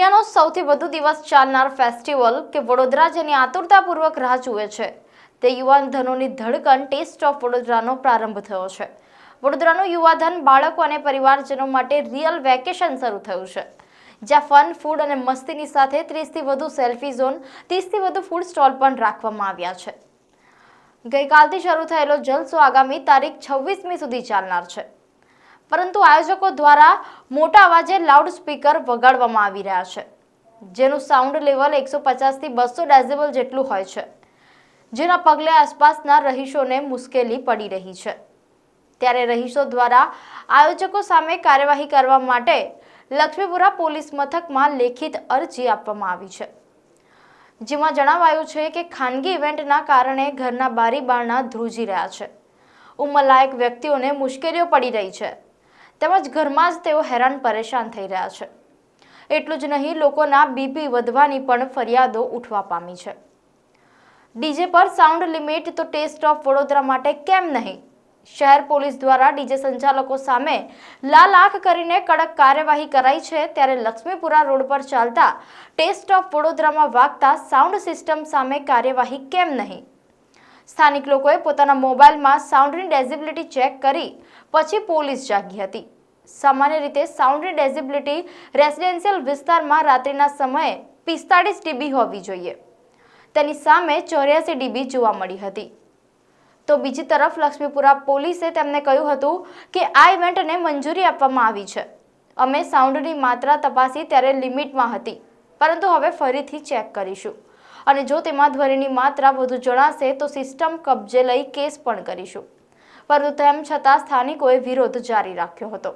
દુનિયાનો સૌથી વધુ દિવસ ચાલનાર ફેસ્ટિવલ કે વડોદરા જેની આતુરતાપૂર્વક રાહ જુએ છે તે યુવાધનોની ધડકન ટેસ્ટ ઓફ વડોદરાનો પ્રારંભ થયો છે। વડોદરાનું યુવાધન બાળકો અને પરિવારજનો માટે રિયલ વેકેશન શરૂ થયું છે, જ્યાં ફન, ફૂડ અને મસ્તીની સાથે 30થી વધુ સેલ્ફી ઝોન, 30થી વધુ ફૂડ સ્ટોલ પણ રાખવામાં આવ્યા છે। ગઈકાલથી શરૂ થયેલો જલસો આગામી તારીખ 26મી સુધી ચાલનાર છે, પરંતુ આયોજકો દ્વારા મોટા અવાજે લાઉડ સ્પીકર વગાડવામાં આવી રહ્યા છે, જેનું સાઉન્ડ લેવલ 150 થી 200 ડેસિબલ જેટલું હોય છે, જેના પગલે આસપાસના રહીશોને મુશ્કેલી પડી રહી છે। ત્યારે રહીશો દ્વારા આયોજકો સામે કાર્યવાહી કરવા માટે લક્ષ્મીપુરા પોલીસ મથકમાં લેખિત અરજી આપવામાં આવી છે, જેમાં જણાવાયું છે કે ખાનગી ઇવેન્ટના કારણે ઘરના બારી બારણા ધ્રુજી રહ્યા છે, ઉંમરલાયક વ્યક્તિઓને મુશ્કેલીઓ પડી રહી છે, તેમજ ઘરમાં જ તેઓ હેરાન પરેશાન થઈ રહ્યા છે। એટલું જ નહીં, લોકોના બીપી વધવાની પણ ફરિયાદો ઉઠવા પામી છે। ડીજે પર સાઉન્ડ લિમિટ તો ટેસ્ટ ઓફ વડોદરા માટે કેમ નહીં? શહેર પોલીસ દ્વારા ડીજે સંચાલકો સામે લાલ આંખ કરીને કડક કાર્યવાહી કરાઈ છે, ત્યારે લક્ષ્મીપુરા રોડ પર ચાલતા ટેસ્ટ ઓફ વડોદરામાં વાગતા સાઉન્ડ સિસ્ટમ સામે કાર્યવાહી કેમ નહીં? સ્થાનિક લોકોએ પોતાના મોબાઈલમાં સાઉન્ડની ડેસિબિલિટી ચેક કરી પછી પોલીસ જાગી હતી। સામાન્ય રીતે સાઉન્ડની ડેસિબિલિટી રેસિડેન્શિયલ વિસ્તારમાં રાત્રિના સમયે 45 ડીબી હોવી જોઈએ, તેની સામે 84 ડીબી જોવા મળી હતી। તો બીજી તરફ લક્ષ્મીપુરા પોલીસે તેમને કહ્યું હતું કે આ ઇવેન્ટને મંજૂરી આપવામાં આવી છે, અમે સાઉન્ડની માત્રા તપાસી ત્યારે લિમિટમાં હતી, પરંતુ હવે ફરીથી ચેક કરીશું અને જો તેમાં ધ્વનિની માત્રા વધુ જણાશે તો સિસ્ટમ કબજે લઈ કેસ પણ કરીશું। પરંતુ તેમ છતાં સ્થાનિકોએ વિરોધ જારી રાખ્યો હતો।